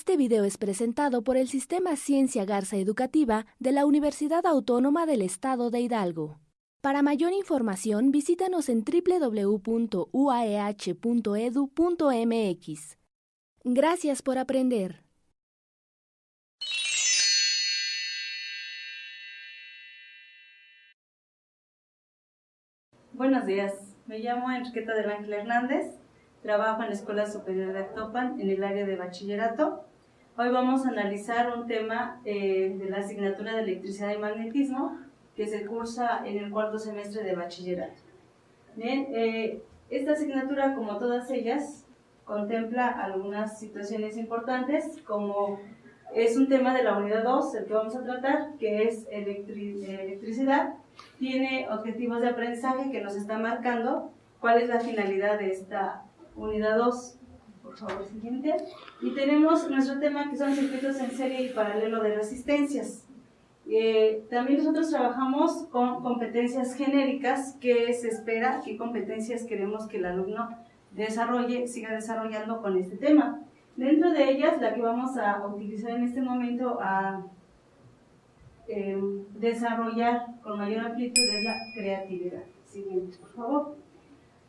Este video es presentado por el Sistema Ciencia Garza Educativa de la Universidad Autónoma del Estado de Hidalgo. Para mayor información, visítanos en www.uaeh.edu.mx. Gracias por aprender. Buenos días, me llamo Enriqueta del Ángel Hernández, trabajo en la Escuela Superior de Actopan en el área de bachillerato. Hoy vamos a analizar un tema de la asignatura de electricidad y magnetismo que se cursa en el cuarto semestre de bachillerato. Bien, esta asignatura, como todas ellas, contempla algunas situaciones importantes, como es un tema de la unidad 2, el que vamos a tratar, que es electricidad. Tiene objetivos de aprendizaje que nos está marcando cuál es la finalidad de esta unidad 2. Por favor, siguiente. Y tenemos nuestro tema que son circuitos en serie y paralelo de resistencias. También nosotros trabajamos con competencias genéricas. ¿Qué se espera? ¿Qué competencias queremos que el alumno siga desarrollando con este tema? Dentro de ellas, la que vamos a utilizar en este momento a desarrollar con mayor amplitud es la creatividad. Siguiente, por favor.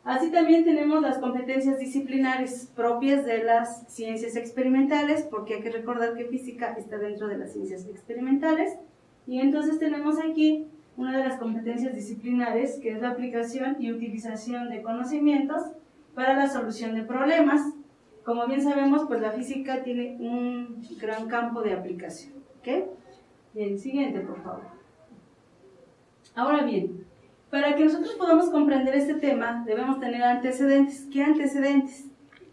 Así también tenemos las competencias disciplinares propias de las ciencias experimentales, porque hay que recordar que física está dentro de las ciencias experimentales. Y entonces tenemos aquí una de las competencias disciplinares, que es la aplicación y utilización de conocimientos para la solución de problemas. Como bien sabemos, pues la física tiene un gran campo de aplicación. ¿Okay? Bien, siguiente, por favor. Ahora bien, para que nosotros podamos comprender este tema, debemos tener antecedentes. ¿Qué antecedentes?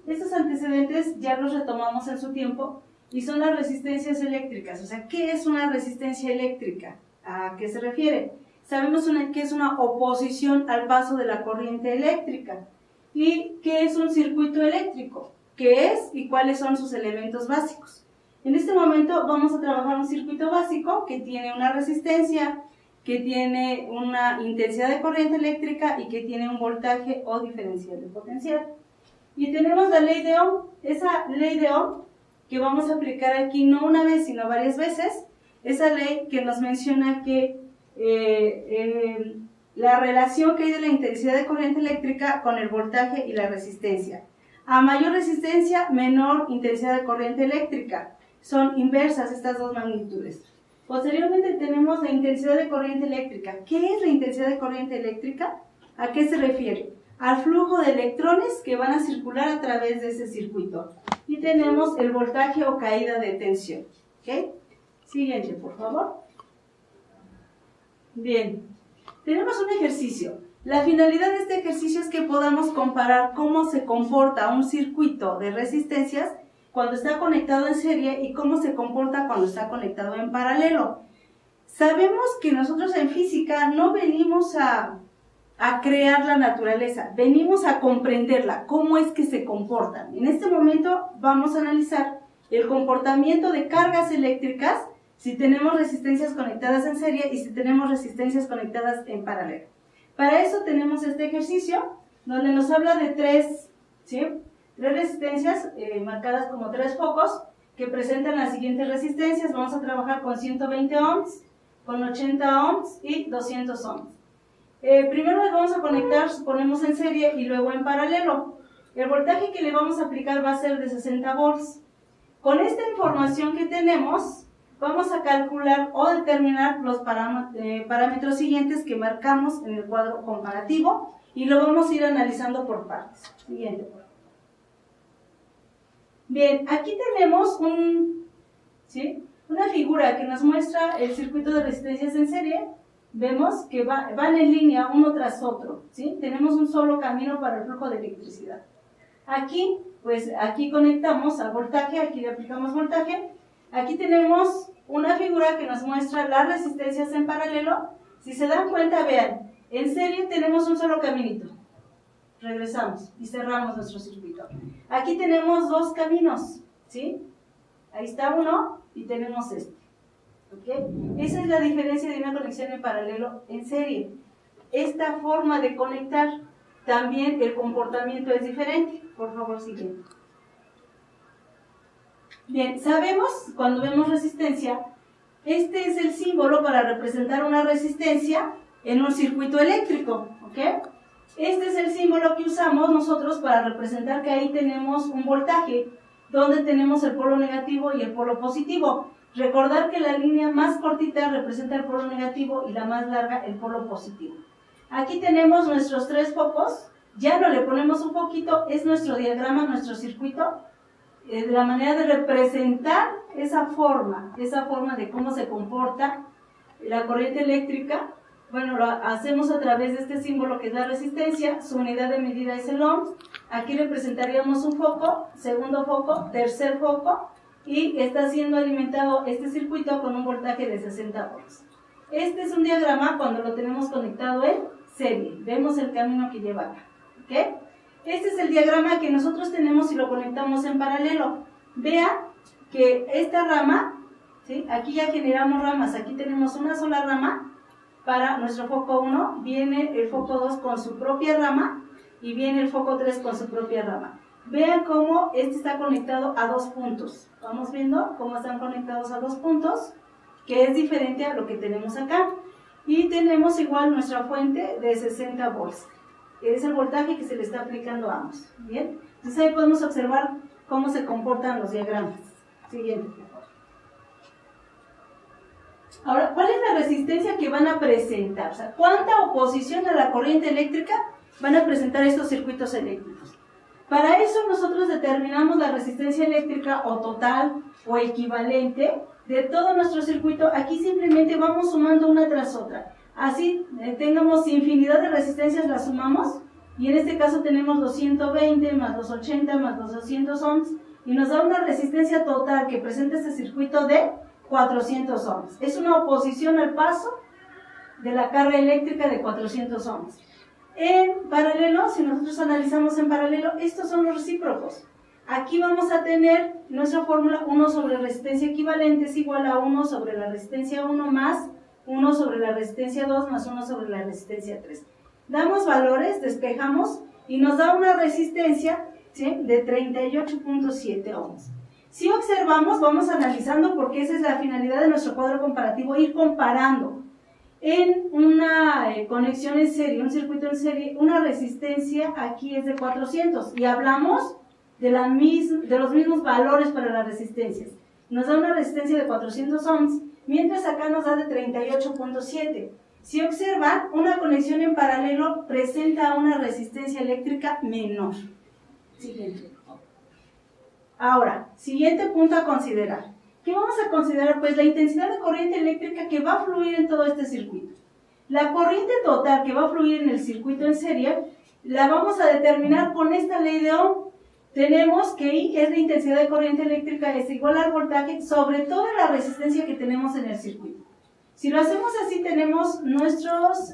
Estos antecedentes ya los retomamos en su tiempo y son las resistencias eléctricas. O sea, ¿qué es una resistencia eléctrica? ¿A qué se refiere? Sabemos que es una oposición al paso de la corriente eléctrica. ¿Y qué es un circuito eléctrico? ¿Qué es y cuáles son sus elementos básicos? En este momento vamos a trabajar un circuito básico que tiene una resistencia, que tiene una intensidad de corriente eléctrica y que tiene un voltaje o diferencial de potencial. Y tenemos la ley de Ohm. Esa ley de Ohm que vamos a aplicar aquí no una vez sino varias veces, esa ley que nos menciona que la relación que hay de la intensidad de corriente eléctrica con el voltaje y la resistencia. A mayor resistencia, menor intensidad de corriente eléctrica. Son inversas estas dos magnitudes. Posteriormente tenemos la intensidad de corriente eléctrica. ¿Qué es la intensidad de corriente eléctrica? ¿A qué se refiere? Al flujo de electrones que van a circular a través de ese circuito. Y tenemos el voltaje o caída de tensión. ¿Okay? Siguiente, por favor. Bien, tenemos un ejercicio. La finalidad de este ejercicio es que podamos comparar cómo se comporta un circuito de resistencias cuando está conectado en serie y cómo se comporta cuando está conectado en paralelo. Sabemos que nosotros en física no venimos a crear la naturaleza, venimos a comprenderla, cómo es que se comportan. En este momento vamos a analizar el comportamiento de cargas eléctricas si tenemos resistencias conectadas en serie y si tenemos resistencias conectadas en paralelo. Para eso tenemos este ejercicio donde nos habla de tres resistencias marcadas como tres focos que presentan las siguientes resistencias. Vamos a trabajar con 120 ohms, con 80 ohms y 200 ohms. Primero las vamos a conectar, ponemos en serie y luego en paralelo. El voltaje que le vamos a aplicar va a ser de 60 volts. Con esta información que tenemos, vamos a calcular o determinar los parámetros siguientes que marcamos en el cuadro comparativo y lo vamos a ir analizando por partes. Siguiente, por favor. Bien, aquí tenemos una figura que nos muestra el circuito de resistencias en serie. Vemos que van en línea uno tras otro, ¿sí? Tenemos un solo camino para el flujo de electricidad. Aquí, aquí conectamos al voltaje, aquí le aplicamos voltaje. Aquí tenemos una figura que nos muestra las resistencias en paralelo. Si se dan cuenta, vean, en serie tenemos un solo caminito. Regresamos y cerramos nuestro circuito. Aquí tenemos dos caminos, ¿sí? Ahí está uno y tenemos este. ¿Okay? Esa es la diferencia de una conexión en paralelo en serie. Esta forma de conectar, también el comportamiento es diferente. Por favor, siguiente. Bien, sabemos, cuando vemos resistencia, este es el símbolo para representar una resistencia en un circuito eléctrico, ¿ok? Este es el símbolo que usamos nosotros para representar que ahí tenemos un voltaje, donde tenemos el polo negativo y el polo positivo. Recordar que la línea más cortita representa el polo negativo y la más larga el polo positivo. Aquí tenemos nuestros tres focos, ya no le ponemos un poquito, es nuestro diagrama, nuestro circuito, de la manera de representar esa forma de cómo se comporta la corriente eléctrica. Bueno, lo hacemos a través de este símbolo que es la resistencia, su unidad de medida es el ohms. Aquí representaríamos un foco, segundo foco, tercer foco, y está siendo alimentado este circuito con un voltaje de 60 volts. Este es un diagrama cuando lo tenemos conectado en serie. Vemos el camino que lleva acá, ¿ok? Este es el diagrama que nosotros tenemos si lo conectamos en paralelo. Vean que esta rama, ¿sí? Aquí ya generamos ramas, aquí tenemos una sola rama. Para nuestro foco 1 viene el foco 2 con su propia rama y viene el foco 3 con su propia rama. Vean cómo este está conectado a dos puntos. Vamos viendo cómo están conectados a dos puntos, que es diferente a lo que tenemos acá. Y tenemos igual nuestra fuente de 60 volts. Es el voltaje que se le está aplicando a ambos. ¿Bien? Entonces ahí podemos observar cómo se comportan los diagramas. Siguiente. Ahora, ¿cuál es la resistencia que van a presentar? O sea, ¿cuánta oposición a la corriente eléctrica van a presentar estos circuitos eléctricos? Para eso nosotros determinamos la resistencia eléctrica o total o equivalente de todo nuestro circuito. Aquí simplemente vamos sumando una tras otra. Así tengamos infinidad de resistencias, las sumamos. Y en este caso tenemos 220 más 280 más 200 ohms. Y nos da una resistencia total que presenta este circuito de 400 ohms. Es una oposición al paso de la carga eléctrica de 400 ohms. En paralelo, si nosotros analizamos en paralelo, estos son los recíprocos. Aquí vamos a tener nuestra fórmula 1 sobre resistencia equivalente es igual a 1 sobre la resistencia 1 más 1 sobre la resistencia 2 más 1 sobre la resistencia 3. Damos valores, despejamos y nos da una resistencia, ¿sí?, de 38.7 ohms. Si observamos, vamos analizando porque esa es la finalidad de nuestro cuadro comparativo, ir comparando. En una conexión en serie, un circuito en serie, una resistencia aquí es de 400 y hablamos de los mismos valores para las resistencias. Nos da una resistencia de 400 ohms, mientras acá nos da de 38.7. Si observan, una conexión en paralelo presenta una resistencia eléctrica menor. Siguiente. Ahora, siguiente punto a considerar. ¿Qué vamos a considerar? Pues la intensidad de corriente eléctrica que va a fluir en todo este circuito. La corriente total que va a fluir en el circuito en serie la vamos a determinar con esta ley de Ohm. Tenemos que I es la intensidad de corriente eléctrica, es igual al voltaje sobre toda la resistencia que tenemos en el circuito. Si lo hacemos así, tenemos nuestros,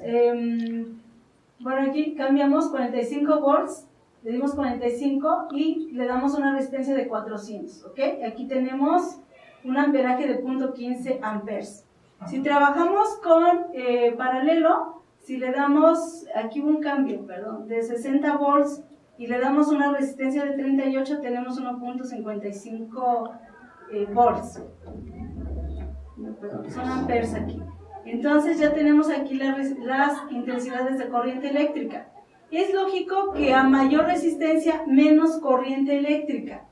bueno, aquí cambiamos 45 volts, le dimos 45 y le damos una resistencia de 400, ¿ok? Aquí tenemos un amperaje de 0.15 amperes. Si trabajamos con paralelo, si le damos, aquí un cambio, perdón, de 60 volts y le damos una resistencia de 38, tenemos 1.55 volts. No, perdón, son amperes aquí. Entonces ya tenemos aquí las intensidades de corriente eléctrica. Es lógico que a mayor resistencia, menos corriente eléctrica.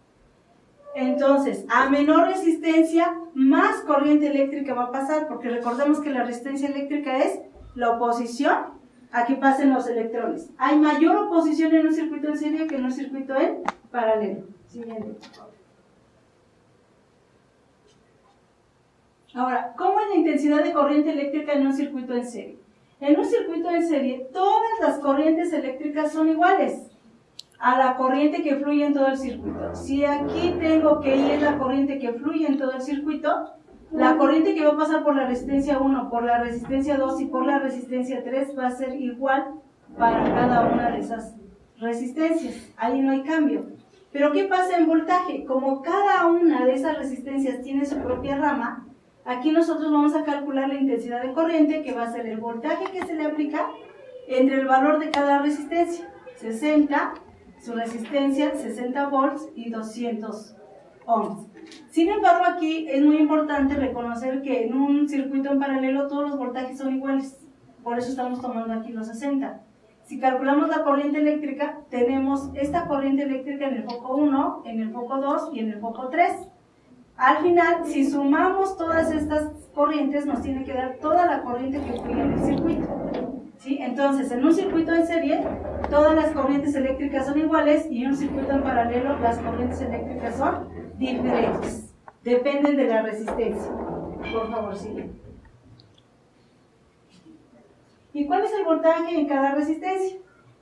Entonces, a menor resistencia, más corriente eléctrica va a pasar, porque recordemos que la resistencia eléctrica es la oposición a que pasen los electrones. Hay mayor oposición en un circuito en serie que en un circuito en paralelo. Siguiente. Ahora, ¿cómo es la intensidad de corriente eléctrica en un circuito en serie? En un circuito en serie, todas las corrientes eléctricas son iguales a la corriente que fluye en todo el circuito. Si aquí tengo que I es la corriente que fluye en todo el circuito, la corriente que va a pasar por la resistencia 1, por la resistencia 2 y por la resistencia 3 va a ser igual para cada una de esas resistencias. Ahí no hay cambio. Pero ¿qué pasa en voltaje? Como cada una de esas resistencias tiene su propia rama, aquí nosotros vamos a calcular la intensidad de corriente, que va a ser el voltaje que se le aplica entre el valor de cada resistencia. 60, su resistencia, 60 volts y 200 ohms. Sin embargo, aquí es muy importante reconocer que en un circuito en paralelo todos los voltajes son iguales. Por eso estamos tomando aquí los 60. Si calculamos la corriente eléctrica, tenemos esta corriente eléctrica en el foco 1, en el foco 2 y en el foco 3. Al final, si sumamos todas estas corrientes, nos tiene que dar toda la corriente que fluye en el circuito. ¿Sí? Entonces, en un circuito en serie, todas las corrientes eléctricas son iguales y en un circuito en paralelo, las corrientes eléctricas son diferentes. Dependen de la resistencia. Por favor, sigue. ¿Y cuál es el voltaje en cada resistencia?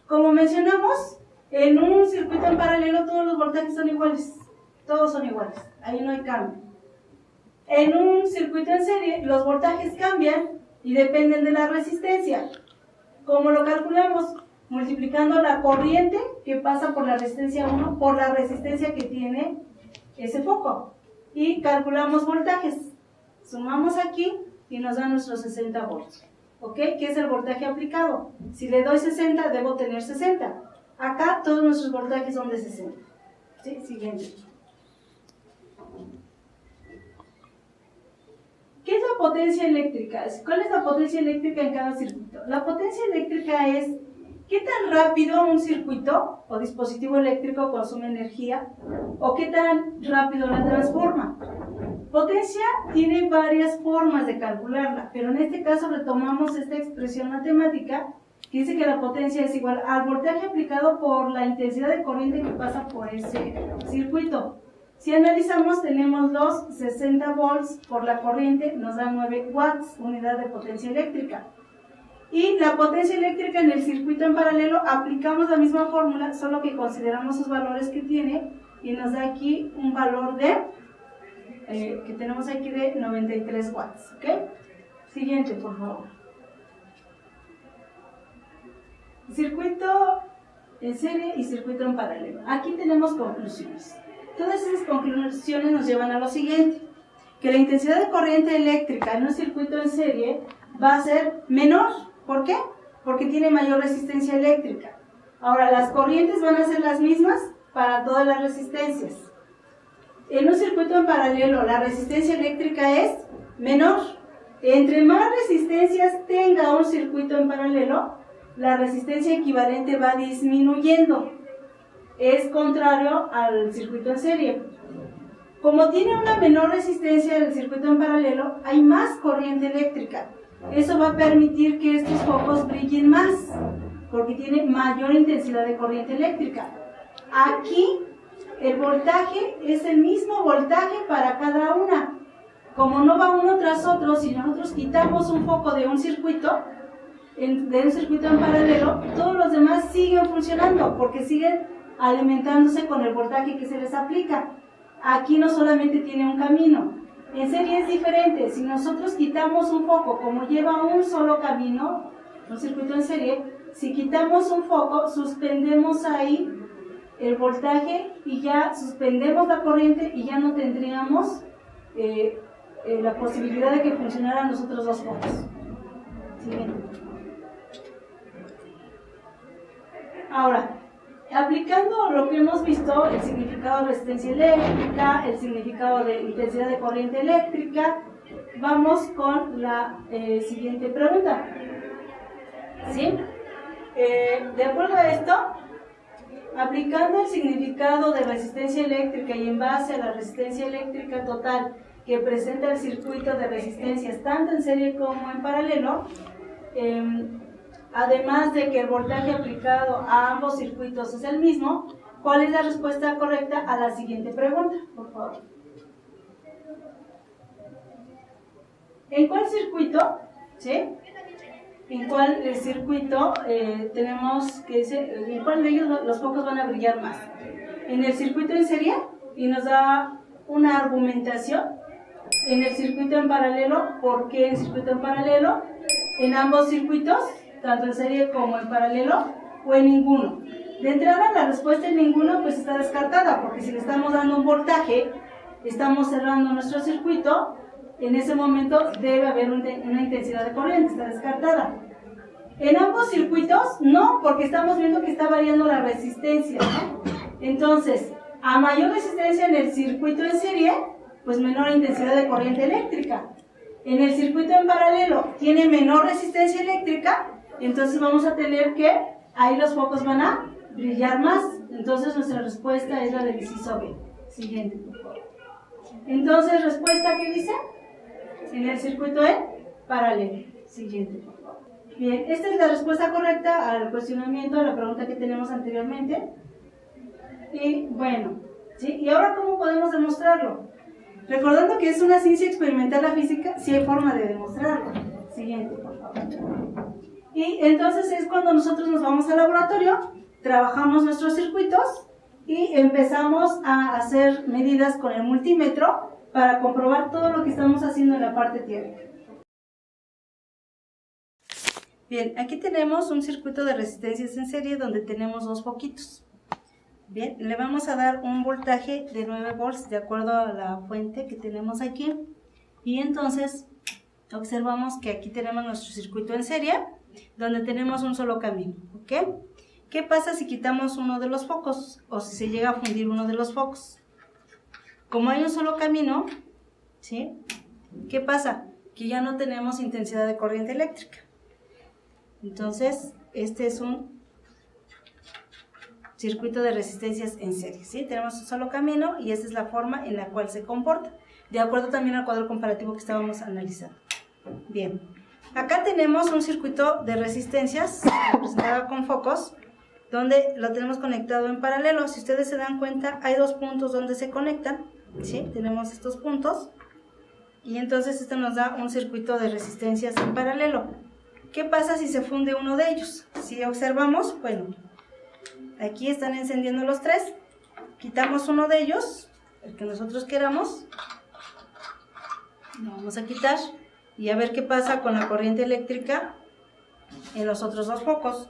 Como mencionamos, en un circuito en paralelo todos los voltajes son iguales. Todos son iguales. Ahí no hay cambio. En un circuito en serie, los voltajes cambian y dependen de la resistencia. ¿Cómo lo calculamos? Multiplicando la corriente que pasa por la resistencia 1 por la resistencia que tiene ese foco. Y calculamos voltajes. Sumamos aquí y nos da nuestros 60 volts. ¿Ok? ¿Qué es el voltaje aplicado? Si le doy 60, debo tener 60. Acá todos nuestros voltajes son de 60. ¿Sí? Siguiente. ¿Qué es la potencia eléctrica? ¿Cuál es la potencia eléctrica en cada circuito? La potencia eléctrica es qué tan rápido un circuito o dispositivo eléctrico consume energía o qué tan rápido la transforma. Potencia tiene varias formas de calcularla, pero en este caso retomamos esta expresión matemática que dice que la potencia es igual al voltaje aplicado por la intensidad de corriente que pasa por ese circuito. Si analizamos, tenemos los 60 volts por la corriente, nos da 9 watts, unidad de potencia eléctrica. Y la potencia eléctrica en el circuito en paralelo, aplicamos la misma fórmula, solo que consideramos los valores que tiene, y nos da aquí un valor de, que tenemos aquí de 93 watts. ¿Ok? Siguiente, por favor. Circuito en serie y circuito en paralelo. Aquí tenemos conclusiones. Todas esas conclusiones nos llevan a lo siguiente, que la intensidad de corriente eléctrica en un circuito en serie va a ser menor. ¿Por qué? Porque tiene mayor resistencia eléctrica. Ahora, las corrientes van a ser las mismas para todas las resistencias. En un circuito en paralelo, la resistencia eléctrica es menor. Entre más resistencias tenga un circuito en paralelo, la resistencia equivalente va disminuyendo. Es contrario al circuito en serie. Como tiene una menor resistencia el circuito en paralelo, hay más corriente eléctrica. Eso va a permitir que estos focos brillen más, porque tiene mayor intensidad de corriente eléctrica. Aquí el voltaje es el mismo voltaje para cada una. Como no va uno tras otro, si nosotros quitamos un foco de un circuito en paralelo, todos los demás siguen funcionando, porque siguen alimentándose con el voltaje que se les aplica. Aquí no solamente tiene un camino. En serie es diferente. Si nosotros quitamos un foco, como lleva un solo camino, un circuito en serie, si quitamos un foco, suspendemos ahí el voltaje y ya suspendemos la corriente y ya no tendríamos la posibilidad de que funcionaran los otros dos focos. Siguiente. Ahora, aplicando lo que hemos visto, el significado de resistencia eléctrica, el significado de intensidad de corriente eléctrica, vamos con la siguiente pregunta. ¿Sí? De acuerdo a esto, aplicando el significado de resistencia eléctrica y en base a la resistencia eléctrica total que presenta el circuito de resistencias tanto en serie como en paralelo, además de que el voltaje aplicado a ambos circuitos es el mismo, ¿cuál es la respuesta correcta a la siguiente pregunta? Por favor. ¿En cuál circuito? ¿Sí? ¿En cuál circuito tenemos que decir, en cuál de ellos los focos van a brillar más? ¿En el circuito en serie? Y nos da una argumentación. ¿En el circuito en paralelo? ¿Por qué en circuito en paralelo? ¿En ambos circuitos? Tanto en serie como en paralelo, o en ninguno. De entrada, la respuesta en ninguno pues está descartada, porque si le estamos dando un voltaje, estamos cerrando nuestro circuito, en ese momento debe haber una intensidad de corriente, está descartada. En ambos circuitos, no, porque estamos viendo que está variando la resistencia, ¿no? Entonces, A mayor resistencia en el circuito en serie, pues menor intensidad de corriente eléctrica. En el circuito en paralelo tiene menor resistencia eléctrica, entonces vamos a tener que ahí los focos van a brillar más. Entonces nuestra respuesta es la del inciso B. Siguiente, por favor. Entonces, ¿respuesta qué dice? En el circuito en paralelo. Siguiente, por favor. Bien, esta es la respuesta correcta al cuestionamiento, a la pregunta que tenemos anteriormente. Y bueno, ¿sí? ¿Y ahora cómo podemos demostrarlo? Recordando que es una ciencia experimental la física, sí hay forma de demostrarlo. Siguiente, por favor. Y entonces es cuando nosotros nos vamos al laboratorio, trabajamos nuestros circuitos y empezamos a hacer medidas con el multímetro para comprobar todo lo que estamos haciendo en la parte teórica. Bien, aquí tenemos un circuito de resistencias en serie donde tenemos dos foquitos. Bien, le vamos a dar un voltaje de 9 volts de acuerdo a la fuente que tenemos aquí. Y entonces observamos que aquí tenemos nuestro circuito en serie donde tenemos un solo camino, ¿ok? ¿Qué pasa si quitamos uno de los focos o si se llega a fundir uno de los focos? Como hay un solo camino, ¿sí? ¿Qué pasa? Que ya no tenemos intensidad de corriente eléctrica. Entonces, este es un circuito de resistencias en serie, ¿sí? Tenemos un solo camino y esa es la forma en la cual se comporta, de acuerdo también al cuadro comparativo que estábamos analizando. Bien, acá tenemos un circuito de resistencias representado con focos, donde lo tenemos conectado en paralelo. Si ustedes se dan cuenta, hay dos puntos donde se conectan, ¿sí? Tenemos estos puntos, y entonces esto nos da un circuito de resistencias en paralelo. ¿Qué pasa si se funde uno de ellos? Si observamos, bueno, aquí están encendiendo los tres, quitamos uno de ellos, el que nosotros queramos, lo vamos a quitar y a ver qué pasa con la corriente eléctrica en los otros dos focos.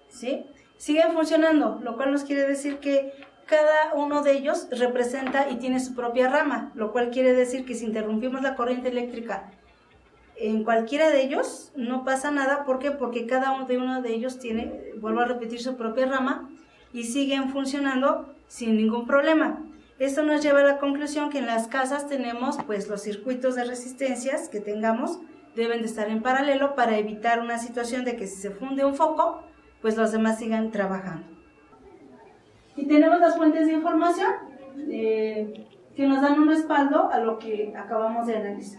¿Sí? Siguen funcionando, lo cual nos quiere decir que cada uno de ellos representa y tiene su propia rama, lo cual quiere decir que si interrumpimos la corriente eléctrica en cualquiera de ellos, no pasa nada. ¿Por qué? Porque cada uno de ellos tiene, vuelvo a repetir, su propia rama y siguen funcionando sin ningún problema. Esto nos lleva a la conclusión que en las casas tenemos, pues, los circuitos de resistencias que tengamos deben de estar en paralelo para evitar una situación de que si se funde un foco, pues los demás sigan trabajando. Y tenemos las fuentes de información que nos dan un respaldo a lo que acabamos de analizar.